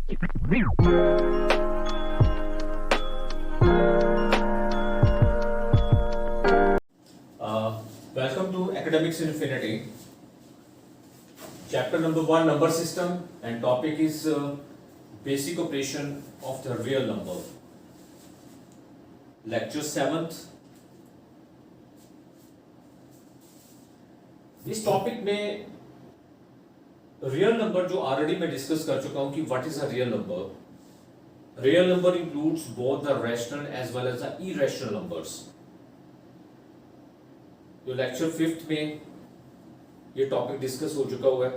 Welcome to Academics Infinity. Chapter number 1, number system, and topic is basic operation of the real number. Lecture 7th. इस topic में real number जो already मैं discuss कर चुका हूं कि what is a real number. Real number includes both the rational as well as the irrational numbers. जो lecture 5th में ये टॉपिक डिस्कस हो चुका हुआ है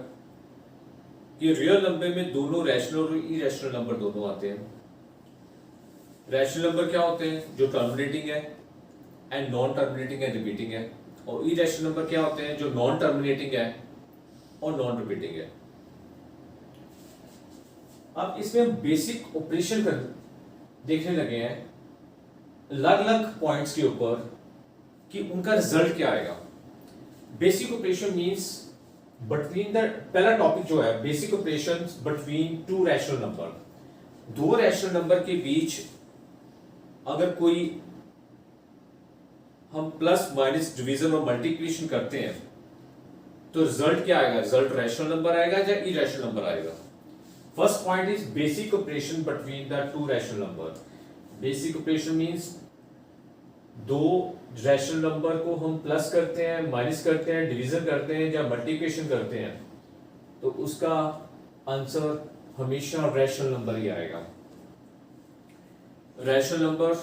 कि रियल नंबर में दोनों रैशनल और इरेशनल नंबर दोनों आते हैं. रैशनल नंबर क्या होते हैं? जो टर्मिनेटिंग है and non terminating and repeating है. और इरेशनल नंबर क्या होते हैं? जो नॉन टर्मिनेटिंग है और नॉन रिपीटिंग है. अब इसमें हम बेसिक ऑपरेशन कर देखने लगे हैं अलग अलग पॉइंट्स के ऊपर कि उनका रिजल्ट क्या आएगा. Basic operation means between the, पहला टॉपिक जो है basic operation between two rational number. दो रैशनल नंबर के बीच अगर कोई हम प्लस माइनस डिवीजन और मल्टीप्लिकेशन करते हैं तो रिजल्ट क्या आएगा? रिजल्ट रैशनल नंबर आएगा या इरेशनल नंबर आएगा. First point is basic operation between the to rational number. Basic operation means दो रैशनल नंबर को हम प्लस करते हैं, माइनस करते हैं, डिवीजन करते हैं या मल्टीप्लिकेशन करते हैं तो उसका आंसर हमेशा रैशनल नंबर ही आएगा. Rational number,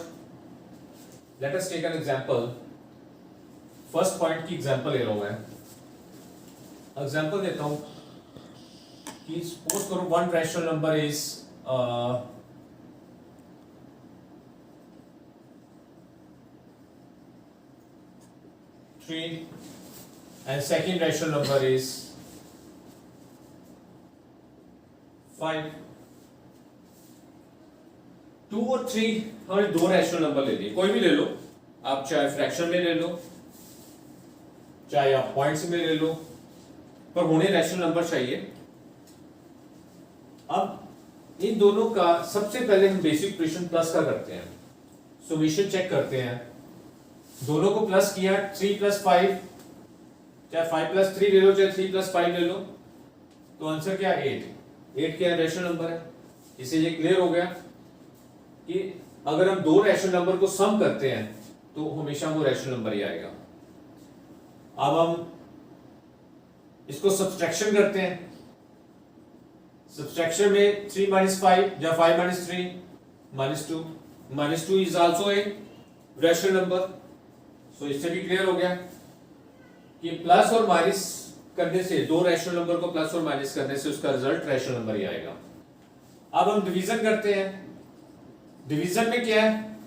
let us take an example. First point की एग्जांपल ले रहा हूं मैं. एग्जांपल देता हूं कि सपोज करो one rational number is 3 and second rational number is 5. 2 और 3 हमने दो रैशनल नंबर ले लिए. कोई भी ले लो आप, चाहे फ्रैक्शन में ले लो चाहे आप पॉइंट्स में ले लो, पर होने रैशनल नंबर चाहिए. अब इन दोनों का सबसे पहले हम बेसिक ऑपरेशन प्लस का करते हैं. सॉल्यूशन चेक करते हैं. दोनों को प्लस किया, 3 + 5, चाहे 5 + 3 ले लो चाहे 3 + 5 ले लो, तो आंसर क्या? 8. 8 क्या रैशनल नंबर है. इससे ये क्लियर हो गया कि अगर हम दो रैशनल नंबर को सम करते हैं तो हमेशा वो रैशनल नंबर ही आएगा. अब हम इसको सब्सट्रैक्शन करते हैं. सब्सट्रैक्शन में 3 - 5 या 5 - 3 -2. -2 is also a rational number. So इससे भी क्लियर हो गया कि प्लस और माइनस करने से, दो रैशनल नंबर को प्लस और माइनस करने से उसका रिजल्ट रैशनल नंबर ही आएगा. अब हम डिवीजन करते हैं. डिवीजन में क्या है?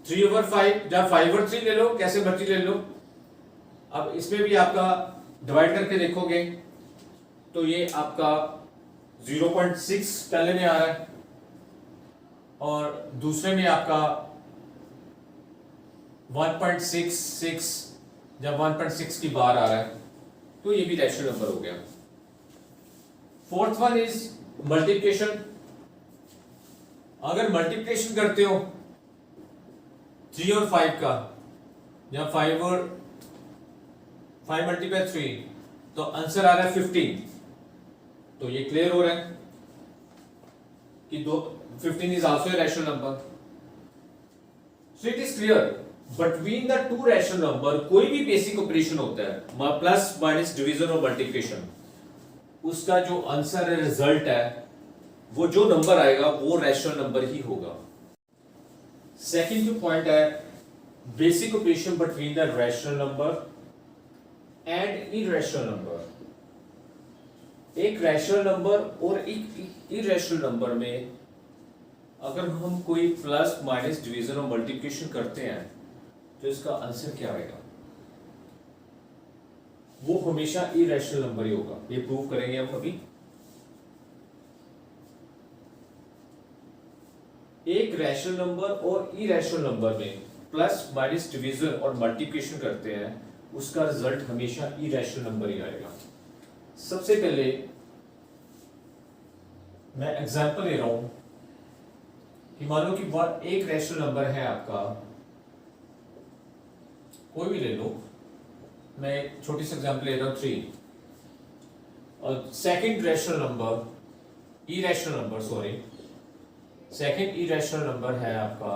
3/5 या 5/3 ले लो, कैसे मर्जी ले लो. अब इसमें भी आपका डिवाइड करके देखोगे तो ये आपका 0.6 पहले में आ रहा है और दूसरे में आपका 1.66 या 1.6 की बार आ रहा है, तो ये भी रैशनल नंबर हो गया. Fourth one is multiplication. अगर मल्टीप्लिकेशन करते हो 3 और 5 का, या 5 × 3 तो आंसर आ रहा है 15. तो ये क्लियर हो रहा है कि 15 is also a rational number. So it is clear between the to rational number कोई भी बेसिक ऑपरेशन होता है, प्लस माइनस डिवीजन और मल्टीप्लिकेशन, उसका जो आंसर है, रिजल्ट है, वो जो नंबर आएगा वो रैशनल नंबर ही होगा. सेकंड जो पॉइंट है basic operation between the rational number and irrational number. एक रैशनल नंबर और एक इरेशनल नंबर में अगर हम कोई प्लस माइनस डिवीजन और मल्टीप्लिकेशन करते हैं तो इसका आंसर क्या आएगा? वो हमेशा इरेशनल नंबर ही होगा. ये प्रूव करेंगे हम अभी. एक रैशनल नंबर और इरेशनल नंबर में प्लस माइनस डिवीजन और मल्टीप्लिकेशन करते हैं, उसका रिजल्ट हमेशा इरेशनल नंबर ही आएगा. सबसे पहले मैं एग्जांपल ले रहा हूं कि मान लो कि एक रैशनल नंबर है आपका, कोई भी ले लो, मैं छोटी सी एग्जांपल ले रहा हूं 3, और second rational number second irrational number है आपका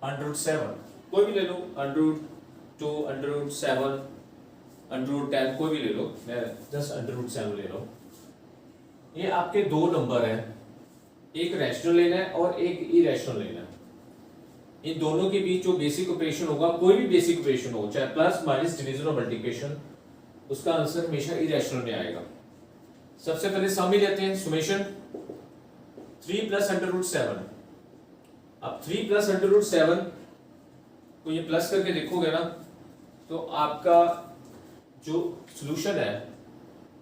√7, कोई भी ले लो, √2, √7, √10, कोई भी ले लो, मैं जस्ट √7 ले रहा हूं। ये आपके दो नंबर हैं, एक रैशनल लेना है और एक इरेशनल लेना है। इन दोनों के बीच जो बेसिक ऑपरेशन होगा, कोई भी बेसिक ऑपरेशन हो, चाहे प्लस माइनस डिवीजन और मल्टीप्लिकेशन, उसका आंसर हमेशा इरेशनल में आएगा। सबसे पहले सम ही लेते हैं, सुमेशन 3 + √7। अब 3 + √7 को ये प्लस करके देखोगे ना, तो आपका जो सॉल्यूशन है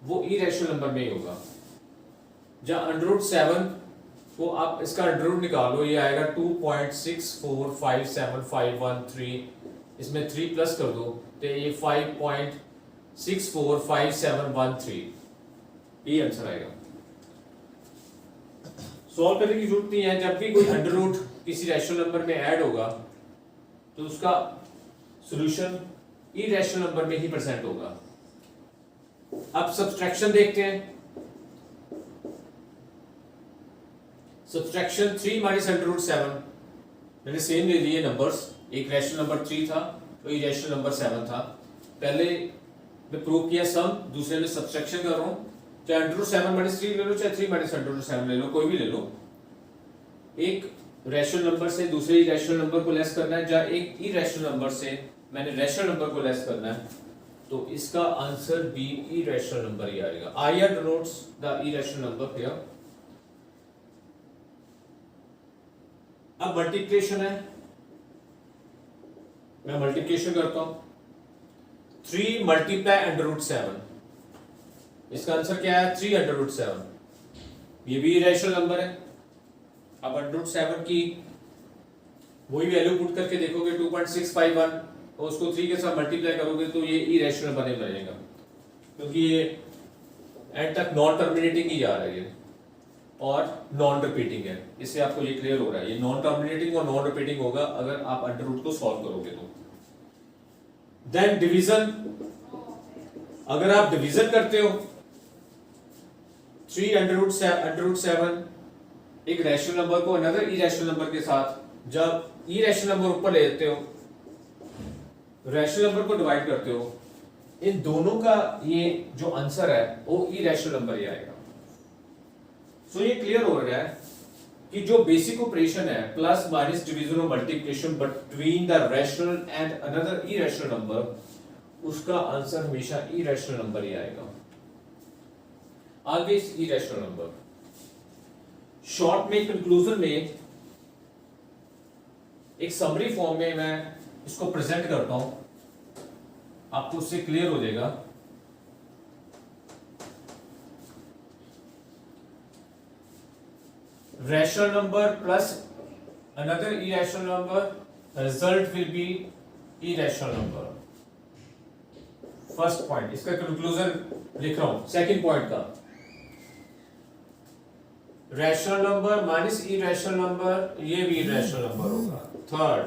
वो इरेशनल नंबर में ही होगा। जहाँ √7 को आप इसका √ निकालो, ये आएगा 2.64575513, इसमें 3 प्लस कर दो तो ये 5.645713, ये आंसर आएगा। सॉल्व करने की जरूरत नहीं है, जब भी कोई √ किसी रैशनल नंबर में ऐड होगा तो उसका सॉल्यूशन इरेशनल नंबर में ही प्रेजेंट होगा। अब सब्सट्रैक्शन देखते हैं। सब्सट्रैक्शन 3 - √7, मैंने सेम ले लिए नंबर्स, एक रैशनल नंबर 3 था और इरेशनल नंबर 7 था। पहले मैं प्रूव किया सम, दूसरे में सब्सट्रैक्शन कर रहा हूं, चाहे √7 - 3 ले लो, चाहे 3 - √7 ले लो, कोई भी ले लो। एक रैशनल नंबर से दूसरे इरेशनल नंबर को लेस करना है, या एक इरेशनल नंबर से मैंने रैशनल नंबर को लेस करना है, तो इसका आंसर भी इरेशनल नंबर ही आएगा। IR denotes the irrational number here. अब मल्टीप्लिकेशन है, मैं मल्टीप्लिकेशन करता हूं, 3 × √7, इसका आंसर क्या है 3 √7, ये भी इरेशनल नंबर है। अब √7 की वही वैल्यू पुट करके देखोगे 2.651, और उसको 3 के साथ मल्टीप्लाई करोगे तो ये इरेशनल बने रहेगा, क्योंकि ये एंड तक नॉन टर्मिनेटिंग ही जा रही है और नॉन रिपीटिंग है। इससे आपको ये क्लियर हो रहा है, ये नॉन टर्मिनेटिंग और नॉन रिपीटिंग होगा अगर आप √ को सॉल्व करोगे तो। देन डिवीजन, अगर आप डिवीजन करते हो 3 √7 एक रैशनल नंबर को अनदर इरेशनल नंबर के साथ, जब इरेशनल नंबर ऊपर ले लेते हो, रैशनल नंबर को डिवाइड करते हो, इन दोनों का ये जो आंसर है वो इरेशनल नंबर ही आएगा। सो ये क्लियर हो रहा है कि जो बेसिक ऑपरेशन है प्लस माइनस डिवीजन और multiplication between the rational and another irrational number, उसका आंसर हमेशा इरेशनल नंबर ही आएगा, ऑलवेज इरेशनल नंबर। शॉर्ट में कंक्लूजन में एक समरी फॉर्म में मैं इसको प्रेजेंट करता हूं, आपको उससे क्लियर हो जाएगा। Rational number plus another irrational number, result will be irrational number. First point, इसका कंक्लूजन लिख रहा हूं। सेकंड पॉइंट का, rational number minus irrational number, ये भी इरेशनल नंबर होगा। Third,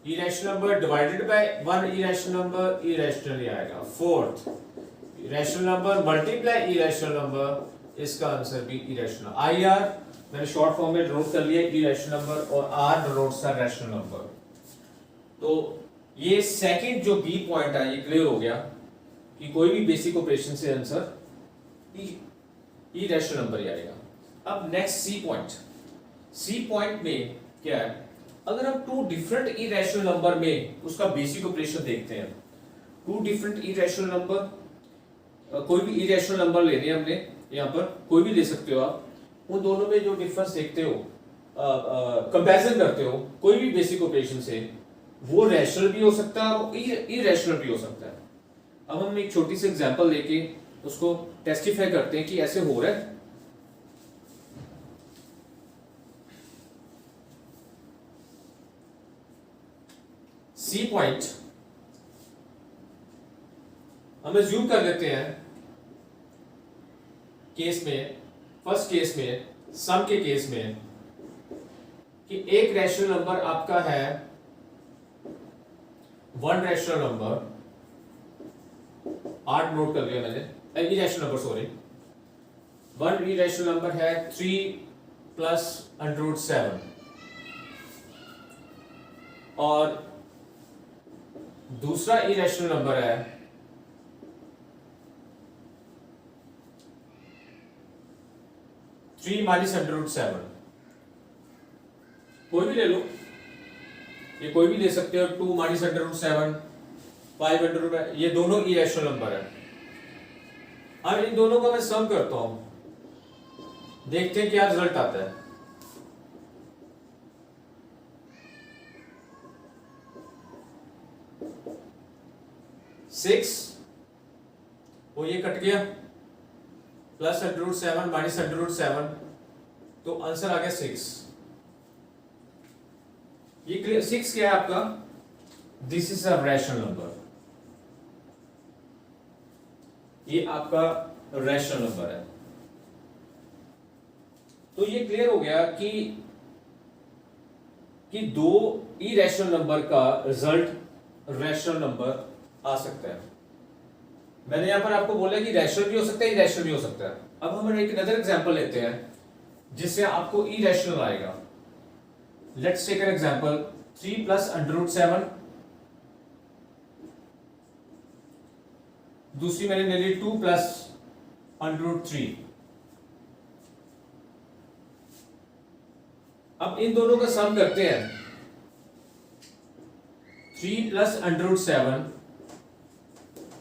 irrational number divided by one irrational number, irrational ही आएगा। Fourth, irrational number multiply irrational number, इसका आंसर भी इरेशनल। IR मैंने शॉर्ट फॉर्म में डिनोट कर लिया इरेशनल नंबर, और R denotes the rational number. तो ये सेकंड जो बी पॉइंट है ये क्लियर हो गया कि कोई भी बेसिक ऑपरेशन से आंसर इरेशनल नंबर ही आएगा। अब next C point. C point में क्या है, अगर हम टू डिफरेंट इरेशनल नंबर में उसका बेसिक ऑपरेशन देखते हैं, टू डिफरेंट इरेशनल नंबर, कोई भी इरेशनल नंबर लेने हैं हमने, यहाँ पर कोई भी ले सकते हो आप, उन दोनों में जो डिफरेंस देखते हो, कंपैरिजन करते हो कोई भी बेसिक ऑपरेशन से, वो रैशनल भी हो सकता है और इरेशनल भी हो सकता है। अब हम एक छोटी सी एग्जांपल लेके उसको टेस्टिफाई करते हैं कि ऐसे हो रहा है। सी पॉइंट हम अज्यूम कर लेते हैं केस में फर्स्ट केस में, सम के केस में, कि एक रैशनल नंबर आपका है वन रैशनल नंबर, 8 नोट कर लिया मैंने, irrational number sorry, one irrational number है 3 प्लस √7 और दूसरा इरेशनल नंबर है 3 माइनस √7। कोई भी ले लो, ये कोई भी ले सकते हो, 2 माइनस √7, 5 ये दोनों इरेशनल नंबर है। अब इन दोनों का मैं सम करता हूं, देखते हैं क्या रिजल्ट आता है। सिक्स, वो ये कट गया, प्लस √7 माइनस √7, तो आंसर आ गया 6। ये क्लियर? 6 क्या है आपका? This is a rational number, ये आपका रैशनल नंबर है। तो ये क्लियर हो गया कि दो इरेशनल नंबर का रिजल्ट रैशनल नंबर आ सकता है। मैंने यहां पर आपको बोला कि रैशनल भी हो सकता है, इरेशनल भी हो सकता है। अब हम एक नदर एग्जांपल लेते हैं जिससे आपको इरेशनल आएगा। Let's take an example, 3 plus √7, दूसरी मैंने ले ली 2 प्लस √3। अब इन दोनों का सम करते हैं, 3 प्लस √7,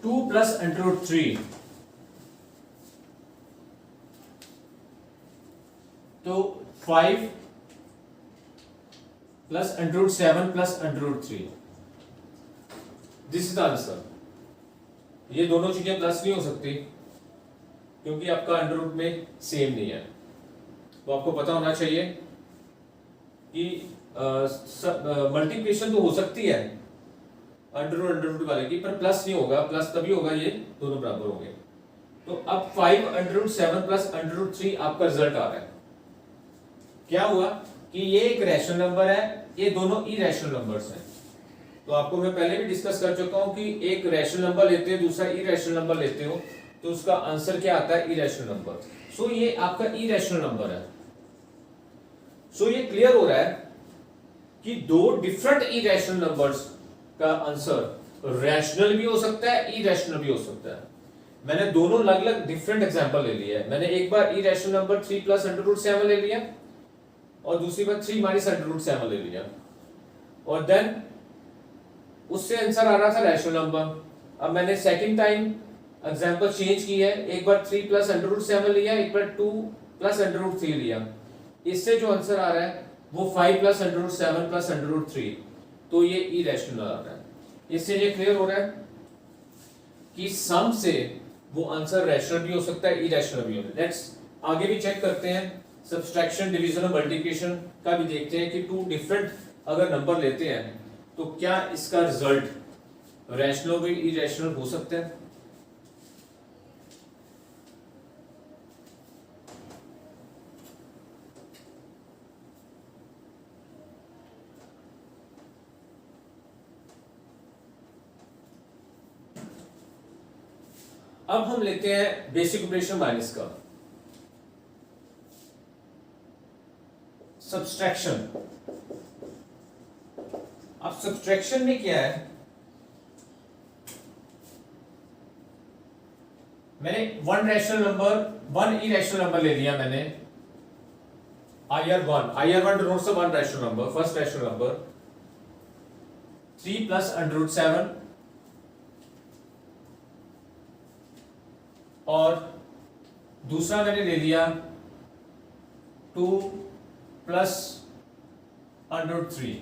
2 प्लस √3, तो 5 plus √7 plus √3, this is the answer. ये दोनों चीजें प्लस नहीं हो सकती क्योंकि आपका अंडर में सेम नहीं है। तो आपको पता होना चाहिए कि मल्टीप्लिकेशन तो हो सकती है अंडर वाले की, पर प्लस नहीं होगा। प्लस तभी होगा ये दोनों बराबर होंगे। तो अब 5 √7 प्लस √3 आपका रिजल्ट आ रहा है। क्या हुआ कि ये एक रैशनल नंबर है, ये दोनों इरेशनल नंबर्स हैं। तो आपको मैं पहले भी डिस्कस कर चुका हूं कि एक रैशनल नंबर लेते हो, दूसरा इरेशनल नंबर लेते हो, तो उसका आंसर क्या आता है? Irrational number. सो ये आपका इरेशनल नंबर है। सो ये क्लियर हो रहा है कि दो डिफरेंट इरेशनल नंबर्स का आंसर रैशनल भी हो सकता है, इरेशनल भी हो सकता है। मैंने दोनों अलग अलग डिफरेंट एग्जांपल ले लिया है। मैंने एक बार इरेशनल नंबर 3 प्लस √7 ले लिया और दूसरी बार 3 माइनस √7 ले लिया, और देन उससे आंसर आ रहा था रैशनल नंबर। अब मैंने सेकंड टाइम एग्जांपल चेंज की है, एक बार 3 प्लस √7 लिया, एक बार 2 प्लस √3 लिया। इससे जो आंसर आ रहा है वो 5 प्लस √7 प्लस √3, तो ये इरेशनल आ रहा है। इससे ये क्लियर हो रहा है कि सम से वो आंसर रैशनल भी हो सकता है, इरेशनल भी हो सकता है। लेट्स आगे भी चेक करते हैं, सब्सट्रैक्शन, डिवीजन और मल्टीप्लिकेशन का भी देखते हैं कि टू डिफरेंट अगर नंबर लेते हैं तो क्या इसका रिजल्ट रैशनल भी इरेशनल हो सकता है। अब हम लेते हैं बेसिक ऑपरेशन माइनस का, सब्सट्रैक्शन। अब सब्सट्रैक्शन में क्या है, मैंने one rational number, one irrational number ले लिया मैंने, IR1 denotes one rational number, first rational number 3 plus √7, और दूसरा मैंने ले लिया 2 प्लस √3,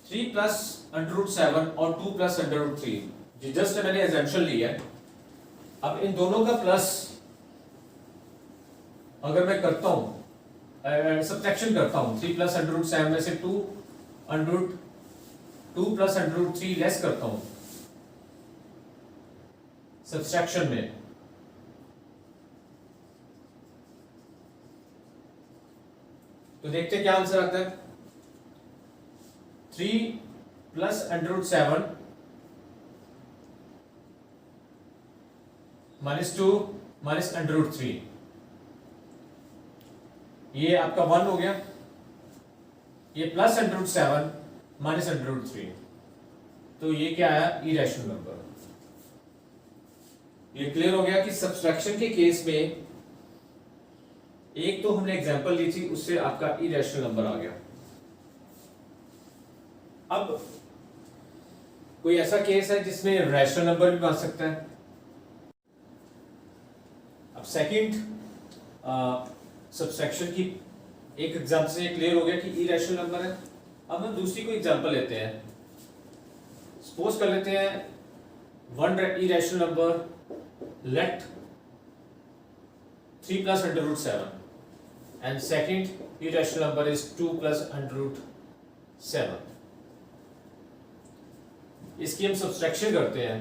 3 प्लस √7 और 2 प्लस √3, जस्ट मैंने एग्जाम्पशन लिया है। अब इन दोनों का प्लस अगर मैं करता हूं, सब्ट्रैक्शन करता हूं, 3 प्लस √7 में से 2 प्लस √3 लेस करता हूं सब्सट्रैक्शन में, तो देखते हैं क्या आंसर आता है। 3 प्लस √7 -2 माइनस √3, ये आपका 1 हो गया। ये प्लस √7 माइनस √3, तो ये क्या आया, इरेशनल नंबर। ये क्लियर हो गया कि सब्सट्रैक्शन के केस में एक तो हमने एग्जांपल ली थी, उससे आपका इरेशनल नंबर आ गया। अब कोई ऐसा केस है जिसमें रैशनल नंबर भी बन सकता है। अब सेकंड सब्सट्रैक्शन की एक एग्जांपल से क्लियर हो गया कि इरेशनल नंबर है। अब हम दूसरी कोई एग्जांपल लेते हैं। सपोज कर लेते हैं one irrational number let 3 plus √7 and second irrational number is 2 plus √7। इसकी हम सब्सट्रैक्शन करते हैं।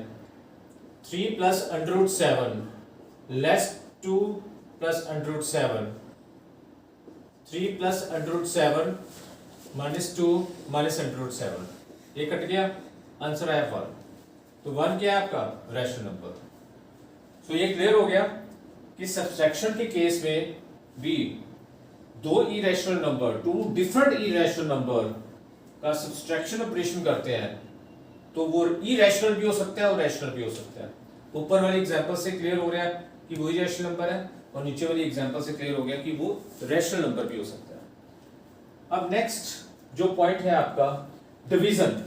3 plus √7 less 2 plus √7, 3 plus √7 -2 minus √7, ये कट गया, आंसर आया 1। तो 1 क्या है आपका, रैशनल नंबर। सो ये क्लियर हो गया कि सब्सट्रैक्शन के केस में भी दो irrational number, two different irrational number का सब्सट्रैक्शन ऑपरेशन करते हैं तो वो इरेशनल भी हो सकता है और रैशनल भी हो सकता है। ऊपर वाली एग्जांपल से क्लियर हो रहा है कि वो इरेशनल नंबर है, और नीचे वाली एग्जांपल से क्लियर हो गया कि वो रैशनल नंबर भी हो सकता है। अब नेक्स्ट जो पॉइंट है आपका डिवीजन।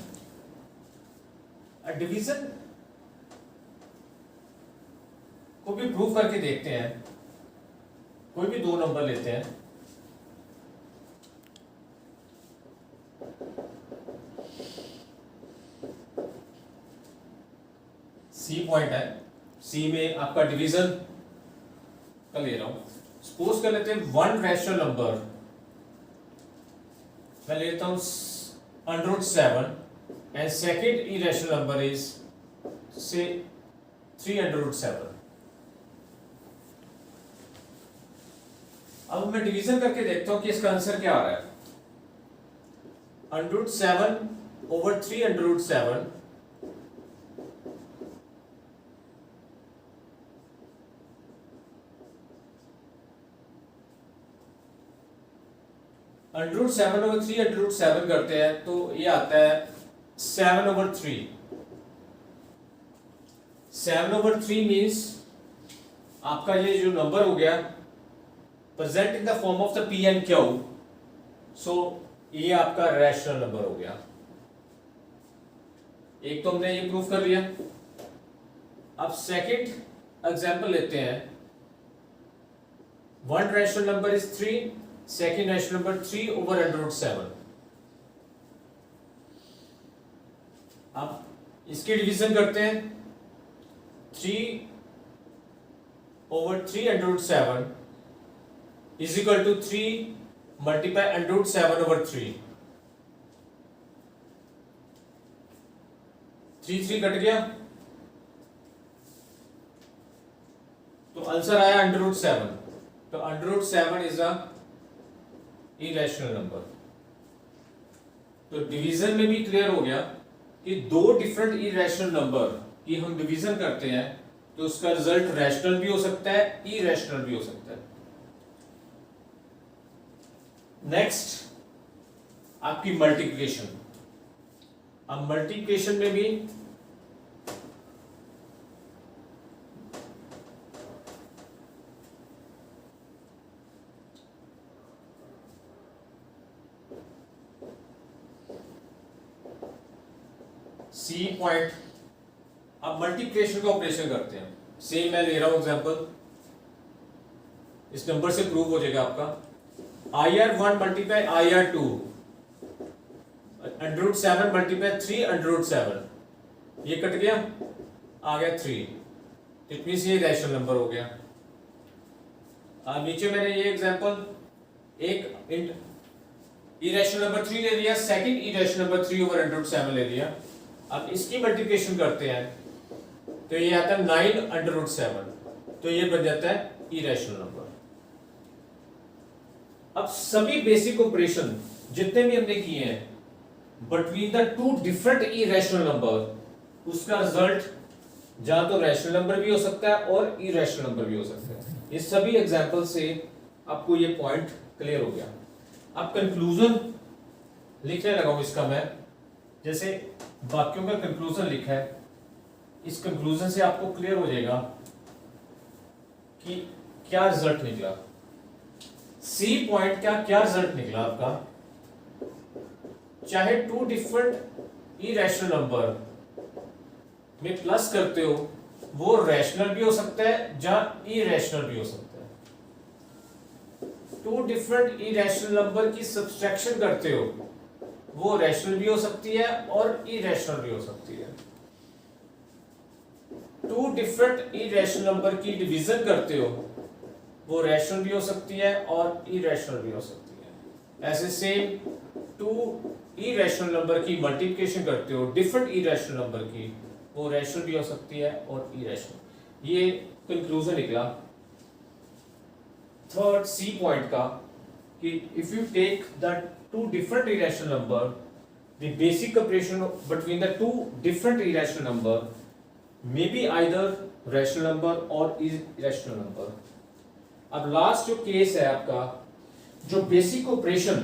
डिवीजन को भी प्रूव करके देखते हैं। कोई भी दो नंबर लेते हैं, सी पॉइंट है, सी में आपका डिवीजन का ले रहा हूं। सपोज कर लेते हैं वन रैशनल नंबर, मैं लेता हूं √7 and second irrational number is से 3√7। अब मैं डिवीजन करके देखता हूं कि इसका आंसर क्या आ रहा है। √7 ओवर 3√7 √7 ओवर 3√7 करते हैं तो ये आता है 7/3। 7/3 मीन्स आपका ये जो नंबर हो गया present in the form of the P and Q, so ये आपका रैशनल नंबर हो गया। एक तो हमने ये प्रूफ कर लिया। अब सेकंड एग्जांपल लेते हैं। One rational number is 3, second rational number 3 over √7। अब इसकी डिवीजन करते हैं। 3 over 3√7 is equal to 3 multiply √7 over 3। 3 cut गया तो आंसर आया √7। तो √7 इज अ इरेशनल नंबर। तो डिवीजन में भी क्लियर हो गया कि दो डिफरेंट इरेशनल नंबर की हम डिवीजन करते हैं तो उसका रिजल्ट रैशनल भी हो सकता है, इरेशनल भी हो सकता है। नेक्स्ट आपकी मल्टीप्लिकेशन। अब मल्टीप्लिकेशन में भी सी पॉइंट, अब मल्टीप्लिकेशन का ऑपरेशन करते हैं। सेम मैं ले रहा हूं एग्जांपल, इस नंबर से प्रूव हो जाएगा आपका। IR1 मल्टीप्लाई IR2 √7 मल्टीप्लाई 3√7, ये कट गया, आ गया 3। इट मींस ये रैशनल नंबर हो गया। नीचे मैंने ये एग्जांपल, एक इरेशनल नंबर 3 ले लिया, सेकंड इरेशनल नंबर 3 ओवर √7 ले लिया। अब इसकी मल्टीप्लिकेशन करते हैं तो ये आता है 9 √7, तो ये बन जाता है इरेशनल नंबर। अब सभी बेसिक ऑपरेशन जितने भी हमने किए हैं between the two different irrational number, उसका रिजल्ट जहां तो रैशनल नंबर भी हो सकता है और इरेशनल नंबर भी हो सकता है। ये सभी एग्जांपल से आपको ये पॉइंट क्लियर हो गया। अब कंक्लूजन लिखने लगा हूं इसका मैं, जैसे वाक्यों का कंक्लूजन लिखा है, इस कंक्लूजन से आपको क्लियर हो जाएगा कि क्या रिजल्ट निकला। सी पॉइंट का क्या रिजल्ट निकला आपका, चाहे टू डिफरेंट इरेशनल नंबर में प्लस करते हो वो रैशनल भी हो सकता है जहां इरेशनल भी हो सकता है। टू डिफरेंट इरेशनल नंबर की सब्सट्रैक्शन करते हो वो रैशनल भी हो सकती है और इरेशनल भी हो सकती है। टू डिफरेंट इरेशनल नंबर की डिवीजन करते हो वो रैशनल भी हो सकती है और इरेशनल भी हो सकती है। ऐसे सेम टू इरेशनल नंबर की मल्टीप्लिकेशन करते हो डिफरेंट इरेशनल नंबर की, वो रैशनल भी हो सकती है और इरेशनल। ये कंक्लूजन निकला थर्ड सी पॉइंट का कि if you take the two different irrational number, the basic operation between the two different irrational number may be either rational number और इरेशनल नंबर। अब लास्ट जो केस है आपका, जो basic operation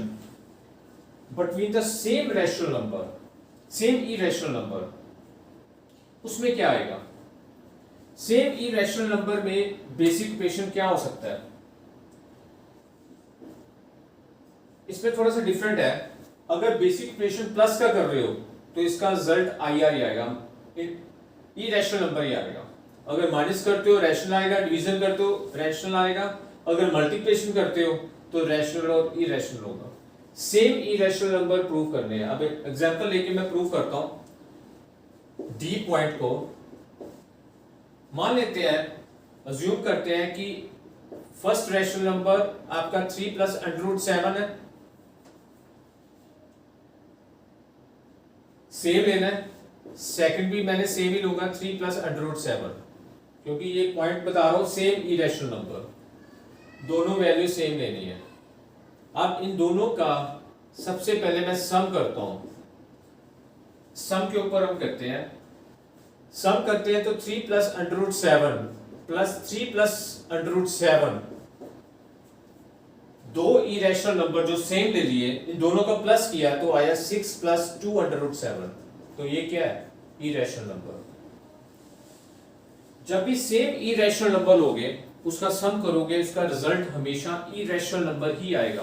between the same rational number same irrational number, उसमें क्या आएगा। Same irrational number में बेसिक ऑपरेशन क्या हो सकता है, इसमें थोड़ा सा डिफरेंट है। अगर बेसिक ऑपरेशन प्लस का कर रहे हो तो इसका रिजल्ट आईआर ही आएगा, इरेशनल नंबर ही आएगा। अगर माइनस करते हो रैशनल आएगा, डिवीजन करते हो रैशनल आएगा, अगर मल्टीप्लिकेशन करते हो तो रैशनल और इरेशनल होगा। सेम इरेशनल नंबर प्रूव करने हैं। अब एक एग्जांपल लेके मैं प्रूव करता हूं। डी पॉइंट को मान लेते हैं, अज्यूम करते हैं कि फर्स्ट रैशनल नंबर आपका 3 प्लस √7 है, सेम लेना है। सेकंड भी मैंने सेम ही लूंगा 3 प्लस √7, क्योंकि ये पॉइंट बता रहा हूं सेम इरेशनल नंबर, दोनों वैल्यू सेम लेनी है। अब इन दोनों का सबसे पहले मैं सम करता हूं। सम के ऊपर हम करते हैं, सम करते हैं तो 3 प्लस √7 प्लस 3 प्लस √7, दो इरेशनल नंबर जो सेम ले लिए, इन दोनों का प्लस किया तो आया 6 प्लस 2 √7। तो ये क्या है, इरेशनल नंबर। जब भी सेम इरेशनल नंबर लोगे उसका सम करोगे, उसका रिजल्ट हमेशा इरेशनल नंबर ही आएगा,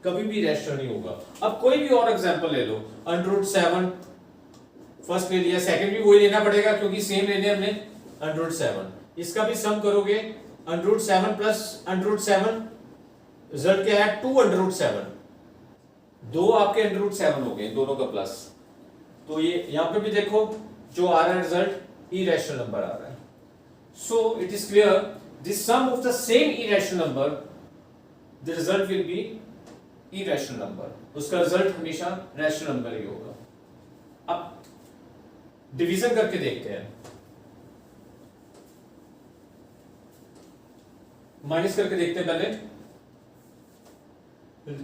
कभी भी रैशनल नहीं होगा। अब कोई भी और एग्जांपल ले लो, √7 फर्स्ट ले लिया, सेकंड भी वही लेना पड़ेगा क्योंकि सेम लेने हमने √7। इसका भी सम करोगे √7 प्लस √7, रिजल्ट क्या है 2 √7, दो आपके √7 हो गए, दोनों का प्लस। तो ये यहां पे भी देखो जो आ रहा है रिजल्ट इरेशनल नंबर आ रहा है। So it is clear the sum of the same irrational number, the result will be irrational number, उसका रिजल्ट हमेशा रैशनल नंबर ही होगा। अब डिवीजन करके देखते हैं, माइनस करके देखते हैं। पहले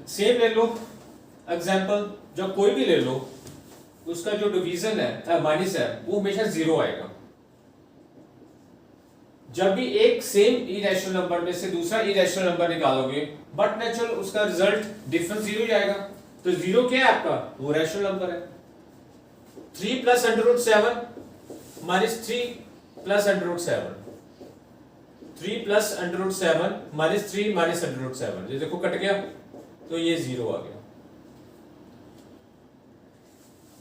सेम ले लो एग्जांपल, जो कोई भी ले लो, उसका जो डिवीजन है माइनस है वो हमेशा 0 आएगा। जब भी एक सेम इरेशनल नंबर में से दूसरा इरेशनल नंबर निकालोगे, बट नेचुरल उसका रिजल्ट डिफरेंस 0 ही आएगा। तो 0 क्या है आपका, वो रैशनल नंबर है। 3 plus √7 minus 3 plus √7, 3 plus √7 minus 3 minus √7, ये देखो कट गया तो ये 0 आ गया।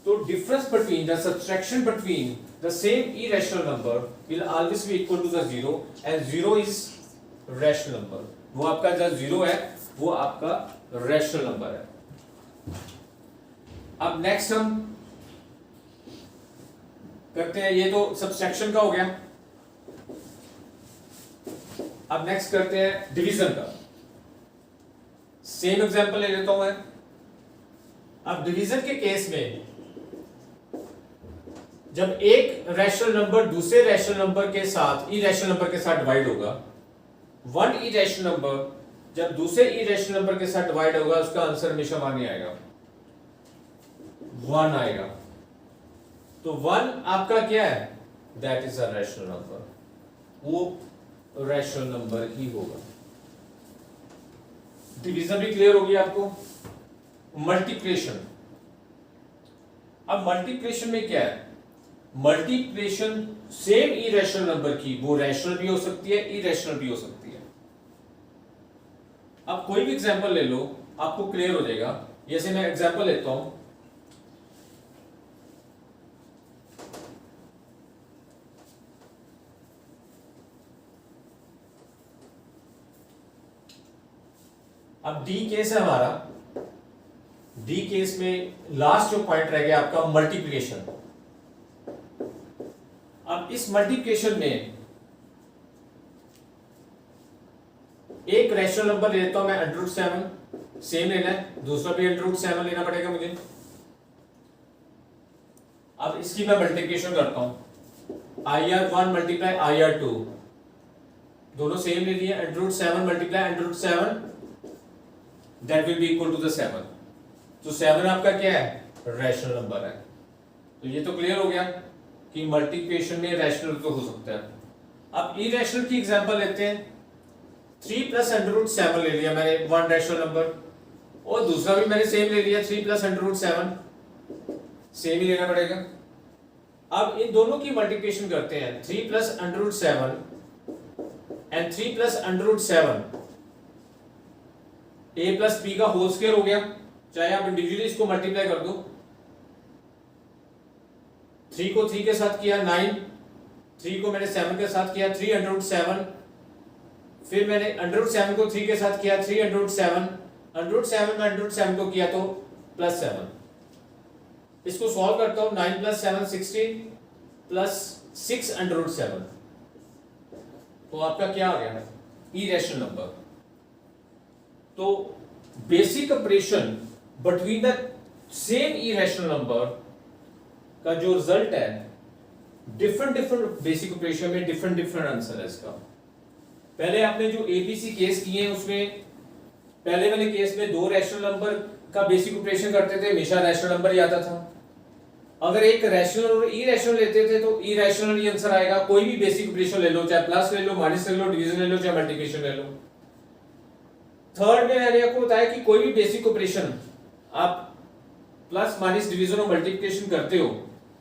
तो difference between the subtraction between the same irrational number will always be equal to the 0 and 0 is rational number। वो आपका जो 0 है वो आपका rational number है। अब नेक्स्ट हम करते हैं, ये तो सब्ट्रैक्शन का हो गया। अब नेक्स्ट करते हैं डिवीजन का। सेम एग्जांपल ले लेता हूं मैं। अब डिवीजन के केस में जब एक रैशनल नंबर दूसरे रैशनल नंबर के साथ इरेशनल नंबर के साथ डिवाइड होगा, वन इरेशनल नंबर जब दूसरे इरेशनल नंबर के साथ डिवाइड होगा उसका आंसर हमेशा 1 ही आएगा, 1 आएगा। तो 1 आपका क्या है, that is a rational number, वो रैशनल नंबर ही होगा। डिवीजन भी क्लियर होगी आपको। मल्टीप्लिकेशन, अब मल्टीप्लिकेशन में क्या है, मल्टीप्लिकेशन सेम इरेशनल नंबर की वो रैशनल भी हो सकती है, इरेशनल भी हो सकती है। अब कोई भी एग्जांपल ले लो, आपको क्लियर हो जाएगा। जैसे मैं एग्जांपल लेता हूं, अब डी केस है हमारा, डी केस में लास्ट जो पॉइंट रह गया आपका मल्टीप्लिकेशन। अब इस मल्टीप्लिकेशन में एक रैशनल नंबर लेता हूं मैं √7, सेम लेना है, दूसरा भी √7 लेना पड़ेगा मुझे। अब इसकी मैं मल्टीप्लिकेशन करता हूं, IR1 मल्टीप्लाई IR2, दोनों सेम ले लिए, √7 multiply √7 that will be equal to the 7। तो 7 आपका क्या है, रैशनल नंबर है। तो ये तो क्लियर हो गया कि मल्टीप्लिकेशन में रैशनल तो हो सकता है। अब इरेशनल की एग्जांपल लेते हैं, 3 प्लस √7 ले लिया मैंने, 1 रैशनल नंबर, और दूसरा भी मैंने सेम ले लिया, 3 प्लस √7, सेम ही लेना पड़ेगा। अब इन दोनों की मल्टीप्लिकेशन करते हैं, 3 plus √7 and 3 plus √7, a plus b का होल स्क्वायर हो गया, चाहे आप इंडिविजुअली इसको मल्टीप्लाई कर दो। 3 को 3 के साथ किया 9, 3 को मैंने 7 के साथ किया 3√7, फिर मैंने √7 को 3 के साथ किया 3√7, √7 में √7 को किया तो +7। इसको सॉल्व करता हूं, 9 + 7 16 प्लस 6 √7, तो आपका क्या आ गया, इरेशनल नंबर। तो basic operation between the same irrational number का जो रिजल्ट है, डिफरेंट बेसिक ऑपरेशन में डिफरेंट आंसर है इसका। पहले आपने जो एबीसी केस किए हैं उसमें पहले वाले केस में 2 रैशनल नंबर का बेसिक ऑपरेशन करते थे, हमेशा रैशनल नंबर ही आता था। अगर एक रैशनल और इरेशनल लेते थे तो इरेशनल ही आंसर आएगा। कोई भी बेसिक ऑपरेशन ले लो, चाहे प्लस ले लो, माइनस ले लो, डिवीजन ले लो, चाहे मल्टीप्लिकेशन ले लो। थर्ड में मैंने आपको बताया कि कोई भी बेसिक ऑपरेशन आप प्लस माइनस डिवीजन और मल्टीप्लिकेशन करते हो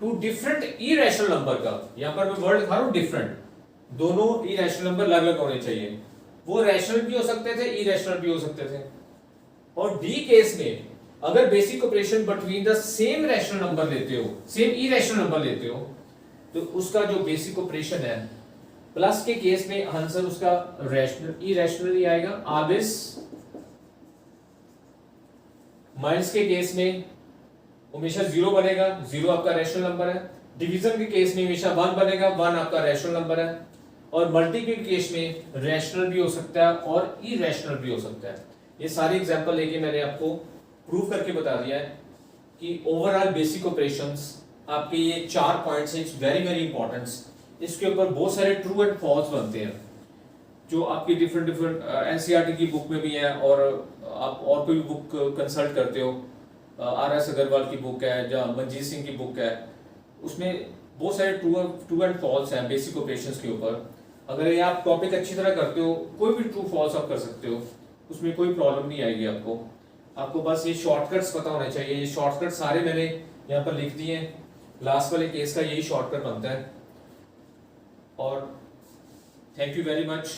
टू डिफरेंट इरेशनल नंबर का, यहां पर मैं वर्ड दिखा रहा हूं डिफरेंट, दोनों इरेशनल नंबर अलग अलग होने चाहिए। वो रैशनल भी हो सकते थे, इरेशनल भी हो सकते थे। और डी केस में अगर basic operation between the same rational number लेते हो, सेम इरेशनल नंबर लेते हो, तो उसका जो बेसिक ऑपरेशन है, प्लस के केस में आंसर उसका रैशनल इरेशनल ही आएगा ऑलवेज। माइनस के केस में हमेशा 0 बनेगा, 0 आपका रैशनल नंबर है। डिवीजन के केस में हमेशा 1 बनेगा, 1 आपका रैशनल नंबर है। और मल्टी के केस में रैशनल भी हो सकता है और इरेशनल भी हो सकता है। ये सारे एग्जांपल लेके मैंने आपको प्रूव करके बता दिया है कि ओवरऑल बेसिक ऑपरेशंस आपके ये 4 पॉइंट्स हैं, इट्स वेरी इंपॉर्टेंट। इसके ऊपर बहुत सारे ट्रू एंड फॉल्स बनते हैं जो आपकी डिफरेंट एनसीईआरटी की बुक में भी है, और आप और कोई बुक कंसल्ट करते हो, RS अग्रवाल की बुक है या मंजीत सिंह की बुक है, उसमें बहुत सारे ट्रू एंड फॉल्स हैं बेसिक ऑपरेशंस के ऊपर। अगर ये आप टॉपिक अच्छी तरह करते हो, कोई भी ट्रू फॉल्स आप कर सकते हो, उसमें कोई प्रॉब्लम नहीं आएगी आपको बस ये शॉर्टकट्स पता होने चाहिए। ये शॉर्टकट सारे मैंने यहाँ पर लिख दिए हैं, लास्ट वाले केस का यही शॉर्टकट बनता है। और थैंक यू वेरी मच।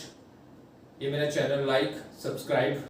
ये मेरा चैनल लाइक, सब्सक्राइब